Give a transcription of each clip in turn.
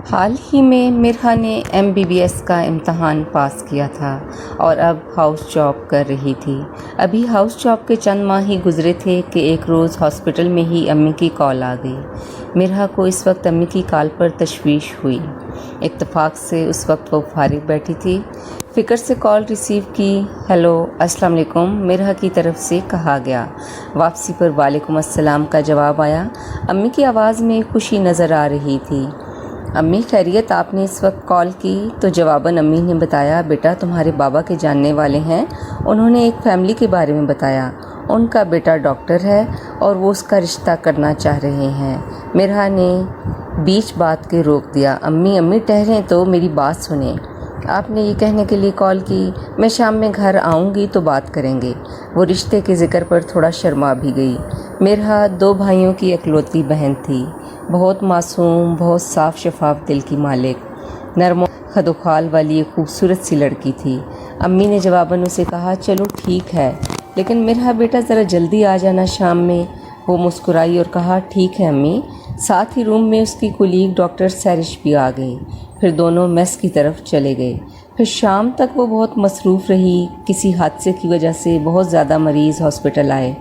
حال ہی میں مرحا نے MBBS کا امتحان پاس کیا تھا اور اب ہاؤس جاب کر رہی تھی۔ ابھی ہاؤس جاب کے چند ماہ ہی گزرے تھے کہ ایک روز ہاسپٹل میں ہی امی کی کال آ گئی۔ مرحا کو اس وقت امی کی کال پر تشویش ہوئی۔ اتفاق سے اس وقت وہ فارغ بیٹھی تھی۔ فکر سے کال ریسیو کی۔ ہیلو، السلام علیکم، مرحا کی طرف سے کہا گیا۔ واپسی پر وعلیکم السلام کا جواب آیا۔ امی کی آواز میں خوشی نظر آ رہی تھی۔ امی خیریت، آپ نے اس وقت کال کی؟ تو جواباً امی نے بتایا، بیٹا تمہارے بابا کے جاننے والے ہیں، انہوں نے ایک فیملی کے بارے میں بتایا، ان کا بیٹا ڈاکٹر ہے اور وہ اس کا رشتہ کرنا چاہ رہے ہیں۔ مرحا نے بیچ بات کے روک دیا۔ امی ٹھہریں تو میری بات سنیں، آپ نے یہ کہنے کے لیے کال کی؟ میں شام میں گھر آؤں گی تو بات کریں گے۔ وہ رشتے کے ذکر پر تھوڑا شرما بھی گئی۔ مرحا 2 بھائیوں کی اکلوتی بہن تھی، بہت معصوم، بہت صاف شفاف دل کی مالک، نرم و خدوخال والی ایک خوبصورت سی لڑکی تھی۔ امی نے جواباً اسے کہا، چلو ٹھیک ہے، لیکن مرحا بیٹا ذرا جلدی آ جانا شام میں۔ وہ مسکرائی اور کہا، ٹھیک ہے امی۔ ساتھ ہی روم میں اس کی کولیگ ڈاکٹر سیرش بھی آ گئی۔ پھر دونوں میس کی طرف چلے گئے۔ پھر شام تک وہ بہت مصروف رہی۔ کسی حادثے کی وجہ سے بہت زیادہ مریض ہاسپٹل آئے۔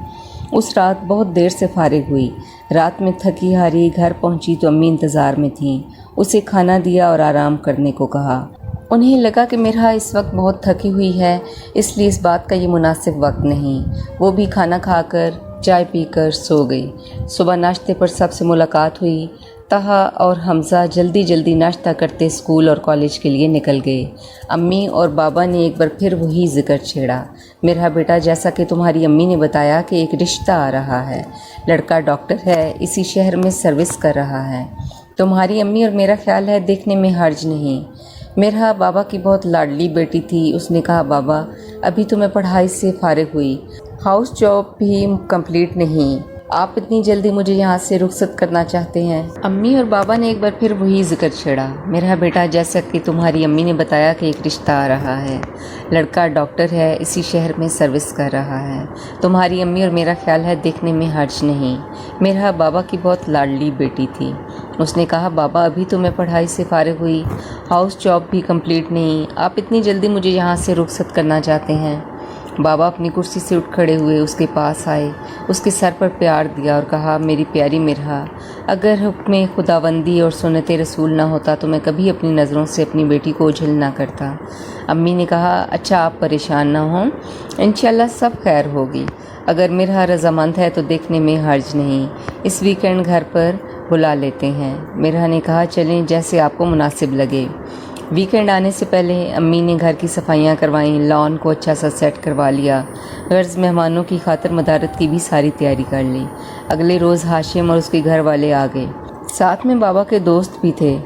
اس رات بہت دیر سے فارغ ہوئی۔ رات میں تھکی ہاری گھر پہنچی تو امی انتظار میں تھیں۔ اسے کھانا دیا اور آرام کرنے کو کہا۔ انہیں لگا کہ مرحا اس وقت بہت تھکی ہوئی ہے، اس لیے اس بات کا یہ مناسب وقت نہیں۔ وہ بھی کھانا کھا کر چائے پی کر سو گئی۔ صبح ناشتے پر سب سے ملاقات ہوئی۔ طہا اور حمزہ جلدی جلدی ناشتہ کرتے اسکول اور کالج کے لیے نکل گئے۔ امی اور بابا نے ایک بار پھر وہی ذکر چھیڑا، مرحا بیٹا جیسا کہ تمہاری امی نے بتایا کہ ایک رشتہ آ رہا ہے، لڑکا ڈاکٹر ہے، اسی شہر میں سروس کر رہا ہے، تمہاری امی اور میرا خیال ہے دیکھنے میں حرج نہیں۔ مرحا بابا کی بہت لاڈلی بیٹی تھی۔ اس نے کہا، بابا ابھی تو میں پڑھائی سے فارغ ہوئی، ہاؤس جاب بھی کمپلیٹ نہیں، آپ اتنی جلدی مجھے یہاں سے رخصت کرنا چاہتے ہیں؟ امی اور بابا نے ایک بار پھر وہی ذکر چھیڑا، مرحا بیٹا جیسا کہ تمہاری امی نے بتایا کہ ایک رشتہ آ رہا ہے، لڑکا ڈاکٹر ہے، اسی شہر میں سروس کر رہا ہے، تمہاری امی اور میرا خیال ہے دیکھنے میں حرج نہیں۔ مرحا بابا کی بہت لاڈلی بیٹی تھی۔ اس نے کہا، بابا ابھی تو میں پڑھائی سے فارغ ہوئی، ہاؤس جاب بھی کمپلیٹ نہیں، آپ اتنی جلدی مجھے یہاں سے رخصت کرنا چاہتے ہیں؟ بابا اپنی کرسی سے اٹھ کھڑے ہوئے، اس کے پاس آئے، اس کے سر پر پیار دیا اور کہا، میری پیاری مرحا، اگر حکم خداوندی اور سنت رسول نہ ہوتا تو میں کبھی اپنی نظروں سے اپنی بیٹی کو اوجھل نہ کرتا۔ امی نے کہا، اچھا آپ پریشان نہ ہوں، انشاءاللہ سب خیر ہوگی، اگر مرحا رضامند ہے تو دیکھنے میں حرج نہیں، اس ویکنڈ گھر پر بلا لیتے ہیں۔ مرحا نے کہا، چلیں جیسے آپ کو مناسب لگے۔ ویکنڈ آنے سے پہلے امی نے گھر کی صفائیاں کروائیں، لان کو اچھا سا سیٹ کروا لیا، غرض مہمانوں کی خاطر مدارت کی بھی ساری تیاری کر لی۔ اگلے روز ہاشم اور اس کے گھر والے آ گئے، ساتھ میں بابا کے دوست بھی تھے۔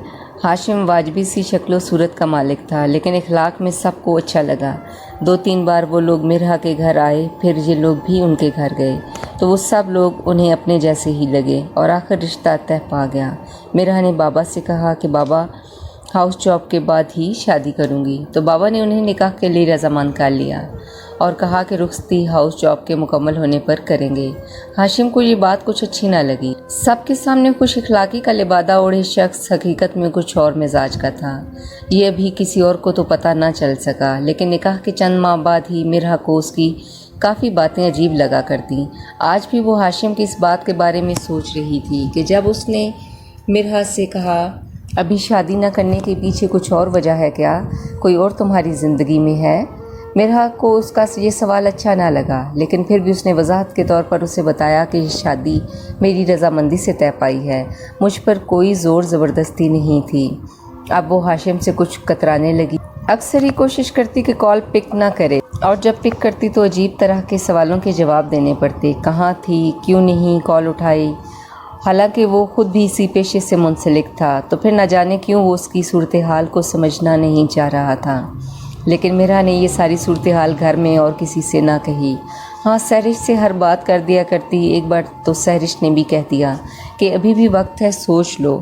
ہاشم واجبی سی شکل و صورت کا مالک تھا، لیکن اخلاق میں سب کو اچھا لگا۔ 2-3 بار وہ لوگ مرحا کے گھر آئے، پھر یہ لوگ بھی ان کے گھر گئے تو وہ سب لوگ انہیں اپنے جیسے ہی لگے اور آخر رشتہ طے پا گیا۔ مرحا نے بابا سے کہا کہ بابا ہاؤس جاب کے بعد ہی شادی کروں گی، تو بابا نے انہیں نکاح کے لیے رضامند کر لیا اور کہا کہ رخصتی ہاؤس جاب کے مکمل ہونے پر کریں گے۔ ہاشم کو یہ بات کچھ اچھی نہ لگی۔ سب کے سامنے خوش اخلاقی کا لبادہ اوڑھے شخص حقیقت میں کچھ اور مزاج کا تھا۔ یہ ابھی کسی اور کو تو پتہ نہ چل سکا، لیکن نکاح کے چند ماہ بعد ہی مرحا کو اس کی کافی باتیں عجیب لگا کرتیں۔ آج بھی وہ ہاشم کی اس بات کے بارے میں سوچ رہی تھی کہ جب اس نے مرحا سے کہا، ابھی شادی نہ کرنے کے پیچھے کچھ اور وجہ ہے کیا؟ کوئی اور تمہاری زندگی میں ہے؟ مرحا کو اس کا یہ سوال اچھا نہ لگا، لیکن پھر بھی اس نے وضاحت کے طور پر اسے بتایا کہ یہ شادی میری رضامندی سے طے پائی ہے، مجھ پر کوئی زور زبردستی نہیں تھی۔ اب وہ ہاشم سے کچھ کترانے لگی۔ اکثر ہی کوشش کرتی کہ کال پک نہ کرے، اور جب پک کرتی تو عجیب طرح کے سوالوں کے جواب دینے پڑتے، کہاں تھی، کیوں نہیں کال اٹھائی، حالانکہ وہ خود بھی اسی پیشے سے منسلک تھا، تو پھر نہ جانے کیوں وہ اس کی صورتحال کو سمجھنا نہیں چاہ رہا تھا۔ لیکن مرحا نے یہ ساری صورتحال گھر میں اور کسی سے نہ کہی۔ ہاں، سہرش سے ہر بات کر دیا کرتی، ایک بار تو سہرش نے بھی کہہ دیا کہ ابھی بھی وقت ہے، سوچ لو،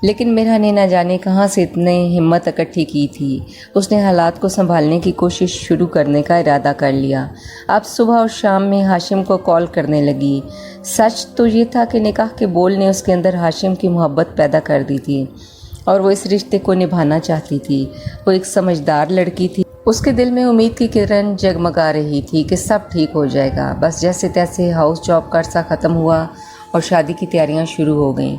لیکن مرحا نے نہ جانے کہاں سے اتنے ہمت اکٹھی کی تھی۔ اس نے حالات کو سنبھالنے کی کوشش شروع کرنے کا ارادہ کر لیا۔ اب صبح اور شام میں ہاشم کو کال کرنے لگی۔ سچ تو یہ تھا کہ نکاح کے بول نے اس کے اندر ہاشم کی محبت پیدا کر دی تھی۔ اور وہ اس رشتے کو نبھانا چاہتی تھی۔ وہ ایک سمجھدار لڑکی تھی۔ اس کے دل میں امید کی کرن جگمگا رہی تھی کہ سب ٹھیک ہو جائے گا۔ بس جیسے تیسے ہاؤس جاب کا عرصہ ختم ہوا اور شادی کی تیاریاں شروع ہو گئیں۔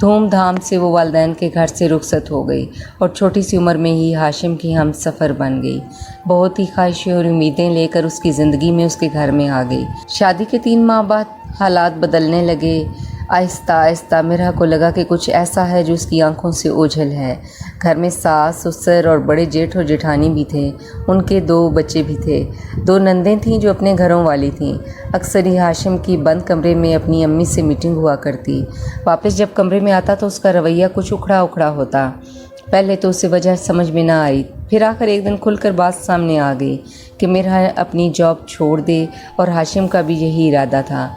دھوم دھام سے وہ والدین کے گھر سے رخصت ہو گئی اور چھوٹی سی عمر میں ہی ہاشم کی ہم سفر بن گئی۔ بہت ہی خواہشیں اور امیدیں لے کر اس کی زندگی میں اس کے گھر میں آ گئی۔ شادی کے 3 ماہ بعد حالات بدلنے لگے۔ آہستہ آہستہ مرحا کو لگا کہ کچھ ایسا ہے جو اس کی آنکھوں سے اوجھل ہے۔ گھر میں ساس سسر اور بڑے جیٹھ اور جیٹھانی بھی تھے۔ ان کے 2 بچے بھی تھے۔ 2 نندیں تھیں جو اپنے گھروں والی تھیں۔ اکثر ہی ہاشم کی بند کمرے میں اپنی امی سے میٹنگ ہوا کرتی۔ واپس جب کمرے میں آتا تو اس کا رویہ کچھ اکھڑا اکھڑا ہوتا۔ پہلے تو اسے وجہ سمجھ میں نہ آئی، پھر آخر ایک دن کھل کر بات سامنے آ گئی کہ مرحا اپنی جاب چھوڑ دے، اور ہاشم کا بھی یہی ارادہ تھا۔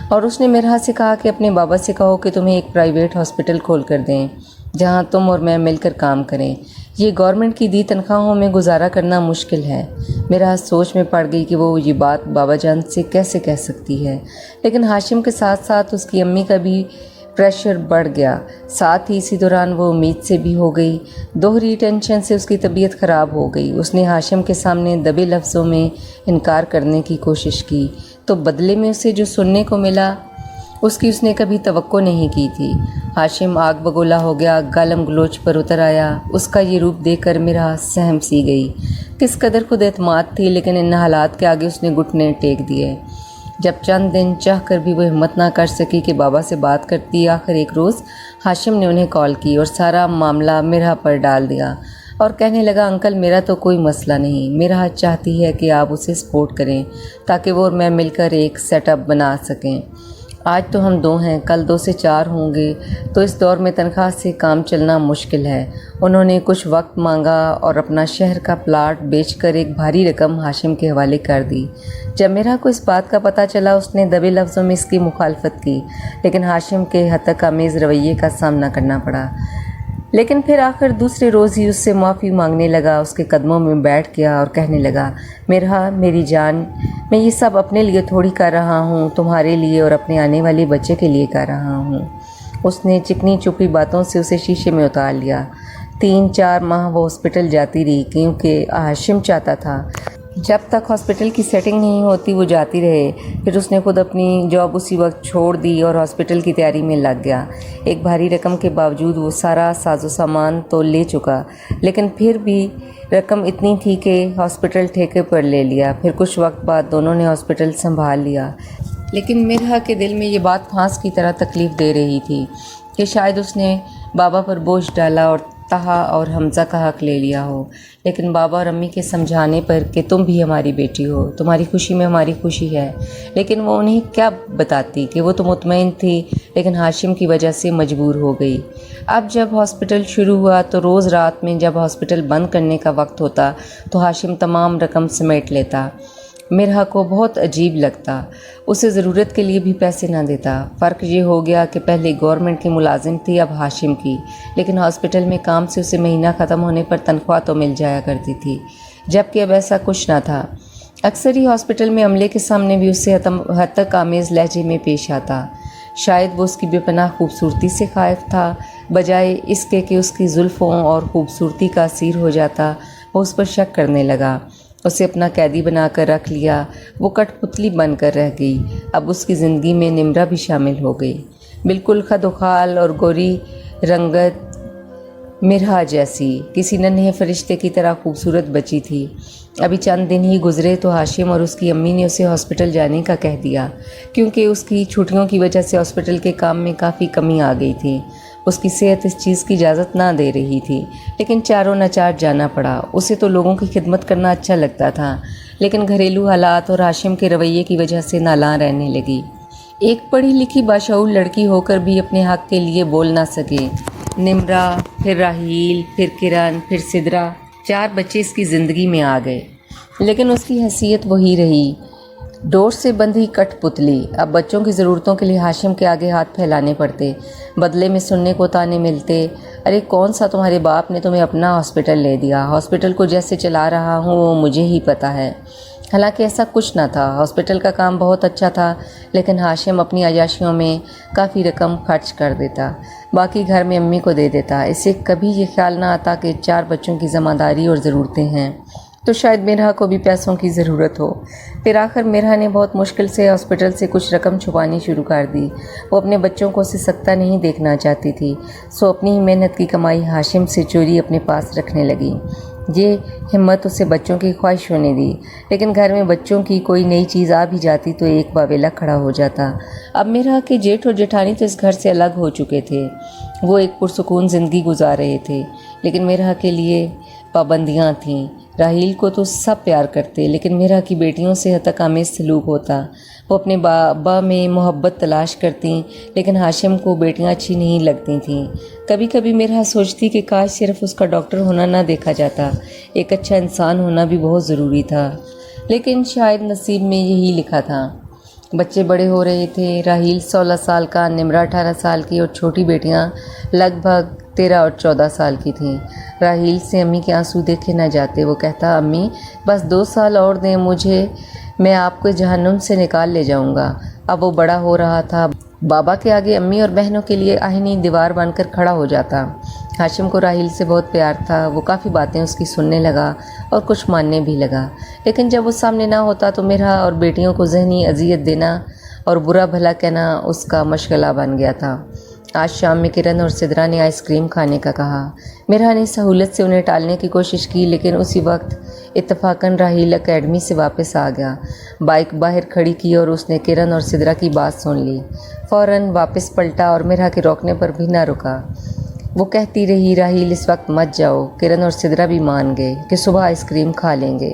اور اس نے مرحا سے کہا کہ اپنے بابا سے کہو کہ تمہیں ایک پرائیویٹ ہاسپٹل کھول کر دیں جہاں تم اور میں مل کر کام کریں۔ یہ گورنمنٹ کی دی تنخواہوں میں گزارا کرنا مشکل ہے۔ مرحا سوچ میں پڑ گئی کہ وہ یہ بات بابا جان سے کیسے کہہ سکتی ہے، لیکن ہاشم کے ساتھ ساتھ اس کی امی کا بھی پریشر بڑھ گیا۔ ساتھ ہی اسی دوران وہ امید سے بھی ہو گئی۔ دوہری ٹینشن سے اس کی طبیعت خراب ہو گئی۔ اس نے ہاشم کے سامنے دبے لفظوں میں انکار کرنے کی کوشش کی تو بدلے میں اسے جو سننے کو ملا اس نے کبھی توقع نہیں کی تھی۔ ہاشم آگ بگولا ہو گیا، گالم گلوچ پر اتر آیا۔ اس کا یہ روپ دیکھ کر مرحا سہم سی گئی۔ کس قدر خود اعتماد تھی، لیکن ان حالات کے آگے اس نے گھٹنے ٹیک دیے۔ جب چند دن چاہ کر بھی وہ ہمت نہ کر سکی کہ بابا سے بات کرتی، آخر ایک روز ہاشم نے انہیں کال کی اور سارا معاملہ مرحا پر ڈال دیا اور کہنے لگا، انکل میرا تو کوئی مسئلہ نہیں، مرحا چاہتی ہے کہ آپ اسے سپورٹ کریں تاکہ وہ اور میں مل کر ایک سیٹ اپ بنا سکیں۔ آج تو ہم 2 ہیں، کل 2 سے 4 ہوں گے، تو اس دور میں تنخواہ سے کام چلنا مشکل ہے۔ انہوں نے کچھ وقت مانگا اور اپنا شہر کا پلاٹ بیچ کر ایک بھاری رقم ہاشم کے حوالے کر دی۔ جب مرحا کو اس بات کا پتہ چلا، اس نے دبے لفظوں میں اس کی مخالفت کی، لیکن ہاشم کے ہتک آمیز رویے کا سامنا کرنا پڑا۔ لیکن پھر آخر دوسرے روز ہی اس سے معافی مانگنے لگا، اس کے قدموں میں بیٹھ گیا اور کہنے لگا، مرحا میری جان، میں یہ سب اپنے لیے تھوڑی کر رہا ہوں، تمہارے لیے اور اپنے آنے والے بچے کے لیے کر رہا ہوں۔ اس نے چکنی چپی باتوں سے اسے شیشے میں اتار لیا۔ 3-4 ماہ وہ ہاسپٹل جاتی رہی کیونکہ ہاشم چاہتا تھا جب تک ہاسپٹل کی سیٹنگ نہیں ہوتی وہ جاتی رہے۔ پھر اس نے خود اپنی جاب اسی وقت چھوڑ دی اور ہاسپٹل کی تیاری میں لگ گیا۔ ایک بھاری رقم کے باوجود وہ سارا ساز و سامان تو لے چکا، لیکن پھر بھی رقم اتنی تھی کہ ہاسپٹل ٹھیکے پر لے لیا۔ پھر کچھ وقت بعد دونوں نے ہاسپٹل سنبھال لیا، لیکن مرحا کے دل میں یہ بات پھانس کی طرح تکلیف دے رہی تھی کہ شاید اس نے بابا پر بوجھ ڈالا اور طہا اور حمزہ کا حق لے لیا ہو۔ لیکن بابا اور امی کے سمجھانے پر کہ تم بھی ہماری بیٹی ہو، تمہاری خوشی میں ہماری خوشی ہے، لیکن وہ انہیں کیا بتاتی کہ وہ تو مطمئن تھی، لیکن ہاشم کی وجہ سے مجبور ہو گئی۔ اب جب ہاسپٹل شروع ہوا تو روز رات میں جب ہاسپٹل بند کرنے کا وقت ہوتا تو ہاشم تمام رقم سمیٹ لیتا۔ مرحا کو بہت عجیب لگتا، اسے ضرورت کے لیے بھی پیسے نہ دیتا۔ فرق یہ ہو گیا کہ پہلے گورنمنٹ کی ملازم تھی، اب ہاشم کی، لیکن ہاسپٹل میں کام سے اسے مہینہ ختم ہونے پر تنخواہ تو مل جایا کرتی تھی، جبکہ اب ایسا کچھ نہ تھا۔ اکثر ہی ہاسپٹل میں عملے کے سامنے بھی اس سے حد تک آمیز لہجے میں پیش آتا۔ شاید وہ اس کی بے پناہ خوبصورتی سے خائف تھا، بجائے اس کے کہ اس کی زلفوں اور خوبصورتی کا اسیر ہو جاتا۔ وہ اس پر شک کرنے لگا، اسے اپنا قیدی بنا کر رکھ لیا۔ وہ کٹ پتلی بن کر رہ گئی۔ اب اس کی زندگی میں نمرا بھی شامل ہو گئی، بالکل خد و خال اور گوری رنگت مرحا جیسی، کسی ننھے فرشتے کی طرح خوبصورت بچی تھی۔ ابھی چند دن ہی گزرے تو ہاشم اور اس کی امی نے اسے ہاسپٹل جانے کا کہہ دیا، کیونکہ اس کی چھٹیوں کی وجہ سے ہاسپٹل کے کام میں کافی کمی آ گئی تھی۔ اس کی صحت اس چیز کی اجازت نہ دے رہی تھی، لیکن چاروں ناچار جانا پڑا۔ اسے تو لوگوں کی خدمت کرنا اچھا لگتا تھا، لیکن گھریلو حالات اور ہاشم کے رویے کی وجہ سے نالاں رہنے لگی۔ ایک پڑھی لکھی باشعور لڑکی ہو کر بھی اپنے حق کے لیے بول نہ سکے۔ نمرا، پھر راہیل، پھر کرن، پھر سدرا، 4 بچے اس کی زندگی میں آ گئے، لیکن اس کی حیثیت وہی رہی، ڈور سے بندھی کٹ پتلی۔ اب بچوں کی ضرورتوں کے لیے ہاشم کے آگے ہاتھ پھیلانے پڑتے، بدلے میں سننے کو تانے ملتے، ارے کون سا تمہارے باپ نے تمہیں اپنا ہاسپٹل لے دیا، ہاسپٹل کو جیسے چلا رہا ہوں وہ مجھے ہی پتہ ہے۔ حالانکہ ایسا کچھ نہ تھا، ہاسپٹل کا کام بہت اچھا تھا، لیکن ہاشم اپنی عیاشیوں میں کافی رقم خرچ کر دیتا، باقی گھر میں امی کو دے دیتا۔ اسے کبھی یہ خیال نہ آتا کہ 4 بچوں کی ذمہ داری اور ضرورتیں ہیں، تو شاید میرا کو بھی پیسوں کی ضرورت ہو۔ پھر آخر میرا نے بہت مشکل سے ہاسپٹل سے کچھ رقم چھپانی شروع کر دی۔ وہ اپنے بچوں کو اسے سکتا نہیں دیکھنا چاہتی تھی، سو اپنی ہی محنت کی کمائی ہاشم سے چوری اپنے پاس رکھنے لگی۔ یہ ہمت اسے بچوں کی خواہش ہونے دی، لیکن گھر میں بچوں کی کوئی نئی چیز آ بھی جاتی تو ایک واویلا کھڑا ہو جاتا۔ اب میرا کے جیٹھ اور جیٹھانی تو اس گھر سے الگ ہو چکے تھے، وہ ایک پرسکون زندگی گزار رہے تھے، لیکن میرا کے لیے پابندیاں تھیں۔ راحیل کو تو سب پیار کرتے، لیکن میرا کی بیٹیوں سے حد تک آمیز سلوک ہوتا۔ وہ اپنے بابا میں محبت تلاش کرتی، لیکن ہاشم کو بیٹیاں اچھی نہیں لگتی تھیں۔ کبھی کبھی میرا سوچتی کہ کاش صرف اس کا ڈاکٹر ہونا نہ دیکھا جاتا، ایک اچھا انسان ہونا بھی بہت ضروری تھا، لیکن شاید نصیب میں یہی لکھا تھا۔ بچے بڑے ہو رہے تھے، راحیل 16 سال کا، نمرہ 18 سال کی اور چھوٹی بیٹیاں لگ بھگ 13 اور 14 سال کی تھیں۔ راحیل سے امی کے آنسو دیکھے نہ جاتے۔ وہ کہتا، امی بس 2 سال اور دیں مجھے، میں آپ کو جہنم سے نکال لے جاؤں گا۔ اب وہ بڑا ہو رہا تھا، بابا کے آگے امی اور بہنوں کے لیے آہنی دیوار بن کر کھڑا ہو جاتا۔ ہاشم کو راحیل سے بہت پیار تھا، وہ کافی باتیں اس کی سننے لگا اور کچھ ماننے بھی لگا، لیکن جب وہ سامنے نہ ہوتا تو میرا اور بیٹیوں کو ذہنی اذیت دینا اور برا بھلا کہنا اس کا مشغلہ بن گیا تھا۔ آج شام میں کرن اور سدرا نے آئس کریم کھانے کا کہا۔ میرا نے سہولت سے انہیں ٹالنے کی کوشش کی، لیکن اسی وقت اتفاقاً راحیل اکیڈمی سے واپس آ گیا۔ بائک باہر کھڑی کی اور اس نے کرن اور سدرا کی بات سن لی، فوراً واپس پلٹا اور میرا کے روکنے پر بھی نہ رکا۔ وہ کہتی رہی، راحیل اس وقت مت جاؤ۔ کرن اور سدرا بھی مان گئے کہ صبح آئس کریم کھا لیں گے،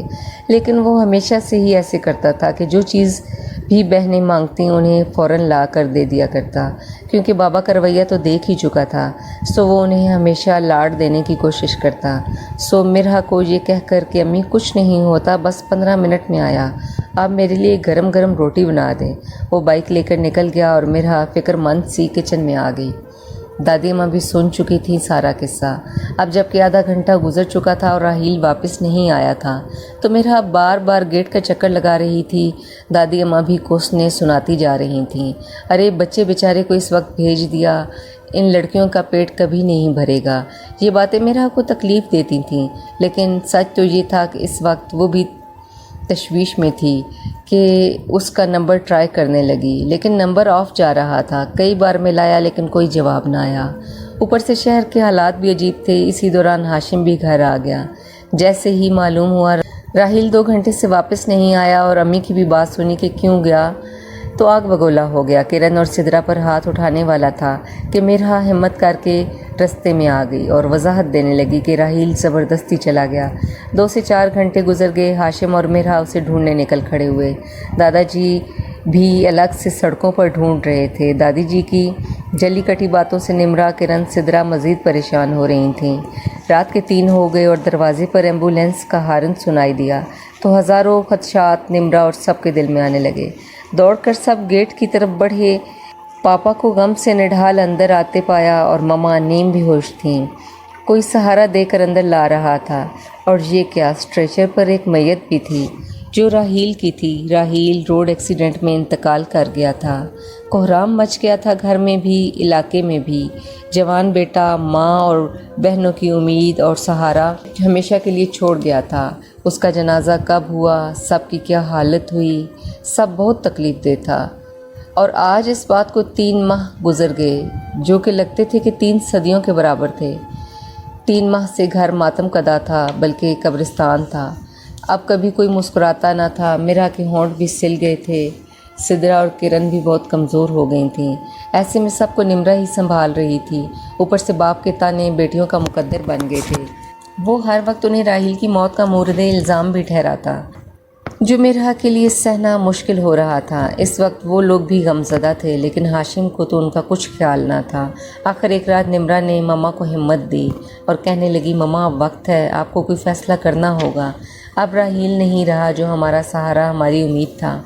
لیکن وہ ہمیشہ سے ہی ایسے کرتا تھا کہ جو چیز بھی بہنیں مانگتی انہیں فوراً لا کر دے دیا کرتا، کیونکہ بابا کا رویہ تو دیکھ ہی چکا تھا، سو وہ انہیں ہمیشہ لاڈ دینے کی کوشش کرتا۔ سو مرحا کو یہ کہہ کر کہ امی کچھ نہیں ہوتا، بس 15 منٹ میں آیا، آپ میرے لیے گرم گرم روٹی بنا دیں۔ وہ بائک لے کر نکل گیا اور مرحا فکر مند سی کچن میں آ گئی۔ دادی ماں بھی سن چکی تھی سارا قصہ۔ اب جب کہ آدھا گھنٹہ گزر چکا تھا اور راحیل واپس نہیں آیا تھا، تو میرا بار بار گیٹ کا چکر لگا رہی تھی۔ دادی اماں بھی کوسنے سناتی جا رہی تھیں، ارے بچے بیچارے کو اس وقت بھیج دیا، ان لڑکیوں کا پیٹ کبھی نہیں بھرے گا۔ یہ باتیں میرا کو تکلیف دیتی تھیں، لیکن سچ تو یہ تھا کہ اس وقت وہ بھی تشویش میں تھی کہ اس کا نمبر ٹرائی کرنے لگی، لیکن نمبر آف جا رہا تھا۔ کئی بار ملایا لیکن کوئی جواب نہ آیا۔ اوپر سے شہر کے حالات بھی عجیب تھے۔ اسی دوران ہاشم بھی گھر آ گیا۔ جیسے ہی معلوم ہوا راحیل 2 گھنٹے سے واپس نہیں آیا اور امی کی بھی بات سنی کہ کیوں گیا، تو آگ بگولا ہو گیا۔ کرن اور سدرا پر ہاتھ اٹھانے والا تھا کہ میرا ہمت کر کے رستے میں آ گئی اور وضاحت دینے لگی کہ راحیل زبردستی چلا گیا۔ 2 سے 4 گھنٹے گزر گئے۔ ہاشم اور میرا اسے ڈھونڈنے نکل کھڑے ہوئے۔ دادا جی بھی الگ سے سڑکوں پر ڈھونڈ رہے تھے۔ دادی جی کی جلی کٹی باتوں سے نمرہ، کرن، سدرا مزید پریشان ہو رہی تھیں۔ رات کے 3 ہو گئے اور دروازے پر ایمبولینس کا ہارن سنائی دیا تو ہزاروں خدشات نمرہ اور سب کے دل میں آنے لگے۔ دوڑ کر سب گیٹ کی طرف بڑھے۔ پاپا کو غم سے نڈھال اندر آتے پایا اور ماما نیم بھی ہوش تھیں۔ کوئی سہارا دے کر اندر لا رہا تھا، اور یہ کیا، اسٹریچر پر ایک میت بھی تھی جو راحیل کی تھی۔ راحیل روڈ ایکسیڈنٹ میں انتقال کر گیا تھا۔ کوہرام مچ گیا تھا، گھر میں بھی علاقے میں بھی۔ جوان بیٹا ماں اور بہنوں کی امید اور سہارا ہمیشہ کے لیے چھوڑ گیا تھا۔ اس کا جنازہ کب ہوا، سب کی کیا حالت ہوئی، سب بہت تکلیف دہ تھا۔ اور آج اس بات کو 3 ماہ گزر گئے، جو کہ لگتے تھے کہ 3 صدیوں کے برابر تھے۔ 3 ماہ سے گھر ماتم کدا تھا، بلکہ قبرستان تھا۔ اب کبھی کوئی مسکراتا نہ تھا۔ میرا کے ہونٹ بھی سل گئے تھے۔ سدرا اور کرن بھی بہت کمزور ہو گئی تھیں۔ ایسے میں سب کو نمرہ ہی سنبھال رہی تھی۔ اوپر سے باپ کے تانے بیٹیوں کا مقدر بن گئے تھے۔ وہ ہر وقت انہیں راحیل کی موت کا مورد الزام بھی ٹھہراتا، جو میرا کے لیے سہنا مشکل ہو رہا تھا۔ اس وقت وہ لوگ بھی غمزدہ تھے، لیکن ہاشم کو تو ان کا کچھ خیال نہ تھا۔ آخر ایک رات نمرہ نے ماما کو ہمت دی اور کہنے لگی، ماما اب وقت ہے، آپ کو کوئی فیصلہ کرنا ہوگا۔ اب راحیل نہیں رہا جو ہمارا سہارا، ہماری امید تھا۔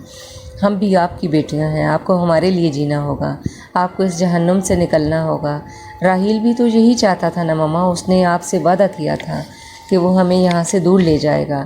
ہم بھی آپ کی بیٹیاں ہیں، آپ کو ہمارے لیے جینا ہوگا، آپ کو اس جہنم سے نکلنا ہوگا۔ راحیل بھی تو یہی چاہتا تھا نا ماما، اس نے آپ سے وعدہ کیا تھا کہ وہ ہمیں یہاں سے دور لے جائے گا،